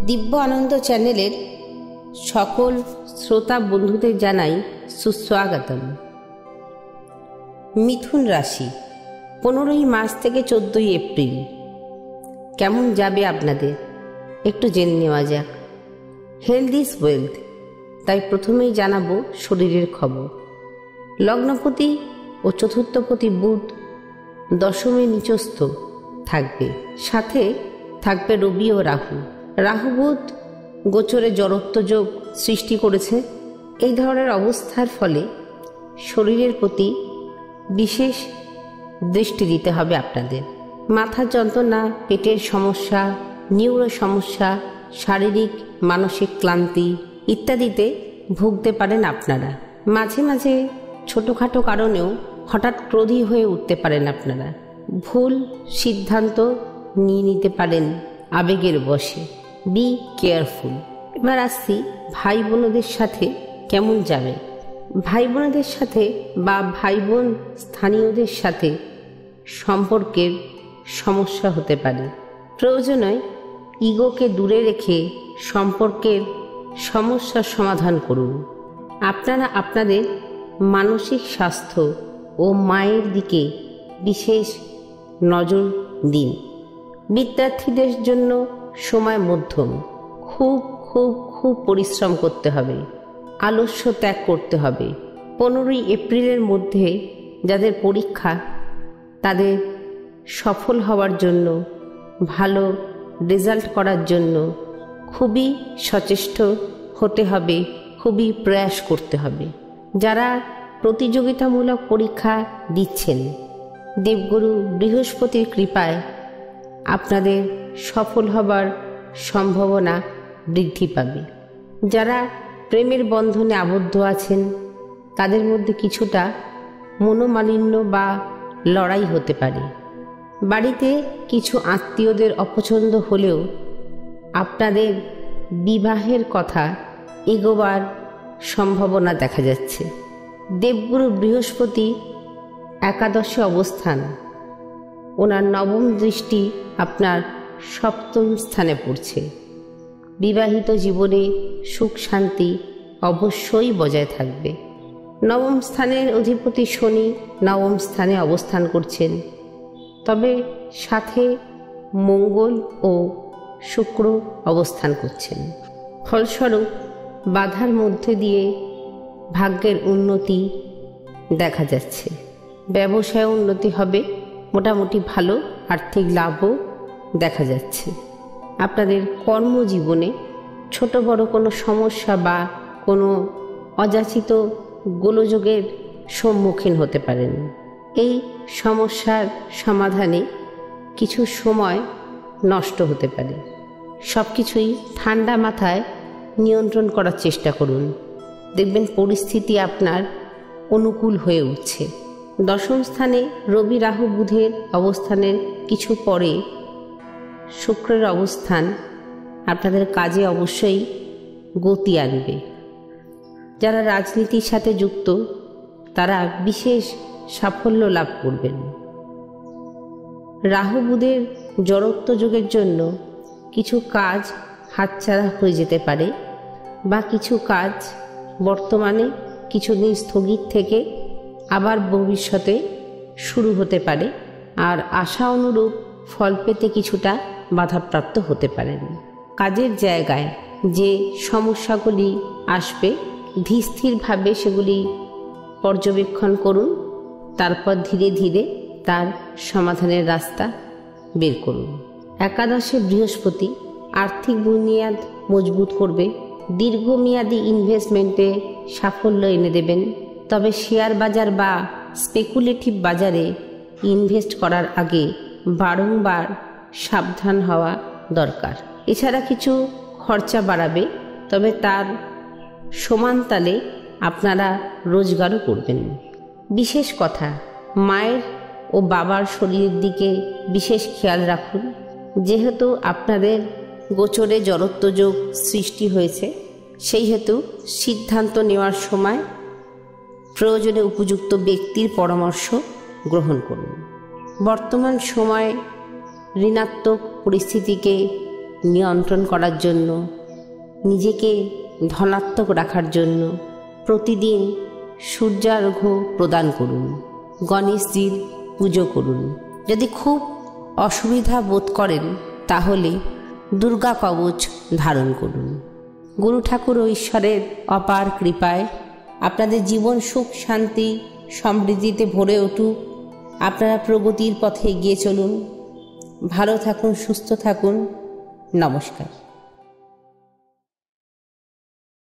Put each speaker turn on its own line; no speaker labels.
দিব্য আনন্দ চ্যানেলের সকল শ্রোতা বন্ধুদের জানাই সুস্বাগতম। মিথুন রাশি 15ই মার্চ থেকে 14ই এপ্রিল কেমন যাবে আপনাদের একটু জেনে নেওয়া যাক। হেলথ ইজ ওয়েলথ, তাই প্রথমেই জানাবো শরীরের খবর। লগ্নপতি ও চতুর্থপতি বুধ দশমে নিচস্থ থাকবে, সাথে থাকবে রবি ও রাহু। রাহু বুধ গোচরে জড়ত্ব যোগ সৃষ্টি করেছে। এই ধরনের অবস্থার ফলে শরীরের প্রতি বিশেষ দৃষ্টি দিতে হবে আপনাদের। মাথার যন্ত্রণা, পেটের সমস্যা, নিউরো সমস্যা, শারীরিক মানসিক ক্লান্তি ইত্যাদিতে ভুগতে পারেন আপনারা। মাঝে মাঝে ছোটোখাটো কারণেও হঠাৎ ক্রোধী হয়ে উঠতে পারেন আপনারা। ভুল সিদ্ধান্ত নিয়ে নিতে পারেন আবেগের বশে। Be careful. এবার আসছি ভাই বোনদের সাথে কেমন যাবে। ভাই বোনদের সাথে বা ভাই বোন স্থানীয়দের সাথে সম্পর্কের সমস্যা হতে পারে। প্রয়োজনে ইগোকে দূরে রেখে সম্পর্কের সমস্যার সমাধান করুন। আপনারা আপনাদের মানসিক স্বাস্থ্য ও মায়ের দিকে বিশেষ নজর দিন। বিদ্যার্থীদের জন্য সময় মধ্যম। খুব পরিশ্রম করতে হবে, আলস্য ত্যাগ করতে হবে। 15ই এপ্রিলের মধ্যে যাদের পরীক্ষা, তাদের সফল হওয়ার জন্য, ভালো রেজাল্ট করার জন্য খুবই সচেষ্ট হতে হবে, খুবই প্রয়াস করতে হবে। যারা প্রতিযোগিতামূলক পরীক্ষা দিচ্ছেন, দেবগুরু বৃহস্পতির কৃপায় আপনাদের সফল হবার সম্ভাবনা বৃদ্ধি পাবে। যারা প্রেমের বন্ধনে আবদ্ধ আছেন, তাদের মধ্যে কিছুটা মনোমালিন্য বা লড়াই হতে পারে। বাড়িতে কিছু আত্মীয়দের অপছন্দ হলেও আপনাদের বিবাহের কথা এগোবার সম্ভাবনা দেখা যাচ্ছে। দেবগুরু বৃহস্পতি একাদশে অবস্থান, ওনার নবম দৃষ্টি আপনার সপ্তম স্থানে পড়ছে। বিবাহিত জীবনে সুখ শান্তি অবশ্যই বজায় থাকবে। নবম স্থানের অধিপতি শনি নবম স্থানে অবস্থান করছেন, তবে সাথে মঙ্গল ও শুক্র অবস্থান করছেন। ফলস্বরূপ বাধার মধ্যে দিয়ে ভাগ্যের উন্নতি দেখা যাচ্ছে। ব্যবসায় উন্নতি হবে, মোটামুটি ভালো আর্থিক লাভও দেখা যাচ্ছে। আপনাদের কর্মজীবনে ছোট বড় কোনো সমস্যা বা কোনো অযাচিত গোলযোগের সম্মুখীন হতে পারেন। এই সমস্যার সমাধানে কিছু সময় নষ্ট হতে পারে। সব কিছুই ঠান্ডা মাথায় নিয়ন্ত্রণ করার চেষ্টা করুন, দেখবেন পরিস্থিতি আপনার অনুকূল হয়ে উঠছে। দশম স্থানে রবি রাহু বুধের অবস্থানের কিছু পরে শুক্রের অবস্থান আপনাদের কাজে অবশ্যই গতি আনবে। যারা রাজনীতির সাথে যুক্ত, তারা বিশেষ সাফল্য লাভ করবেন। রাহু বুধের জড়ত্ব যোগের জন্য কিছু কাজ হাতছাড়া হয়ে যেতে পারে, বা কিছু কাজ বর্তমানে কিছুদিন স্থগিত থেকে আবার ভবিষ্যতে শুরু হতে পারে, আর আশা অনুরূপ ফল পেতে কিছুটা বাধাপ্রাপ্ত হতে পারেন। কাজের জায়গায় যে সমস্যাগুলি আসবে, ধীরস্থিরভাবে সেগুলি পর্যবেক্ষণ করুন, তারপর ধীরে ধীরে তার সমাধানের রাস্তা বের করুন। একাদশে বৃহস্পতি আর্থিক বুনিয়াদ মজবুত করবে, দীর্ঘমেয়াদী ইনভেস্টমেন্টে সাফল্য এনে দেবেন। তবে শেয়ার বাজার বা স্পেকুলেটিভ বাজারে ইনভেস্ট করার আগে বারংবার সাবধান হওয়া দরকার। এছাড়া কিছু খরচা বাড়াবে, তবে তার সমান তালে আপনারা রোজগারও করবেন। বিশেষ কথা, মায়ের ও বাবার শরীরের দিকে বিশেষ খেয়াল রাখুন। যেহেতু আপনাদের গোচরে জড়ত্ব যোগ সৃষ্টি হয়েছে, সেই হেতু সিদ্ধান্ত নেওয়ার সময় প্রয়োজনে উপযুক্ত ব্যক্তির পরামর্শ গ্রহণ করুন। বর্তমান সময়ে ঋণাত্মক পরিস্থিতিকে নিয়ন্ত্রণ করার জন্য, নিজেকে ধনাত্মক রাখার জন্য প্রতিদিন সূর্যার্ঘ্য প্রদান করুন, গণেশজির পুজো করুন। যদি খুব অসুবিধা বোধ করেন তাহলে দুর্গা কবচ ধারণ করুন। গুরু ঠাকুর ও ঈশ্বরের অপার কৃপায় আপনাদের জীবন সুখ শান্তি সমৃদ্ধিতে ভরে উঠুক। আপনারা প্রগতির পথে এগিয়ে চলুন। ভালো থাকুন, সুস্থ থাকুন। নমস্কার।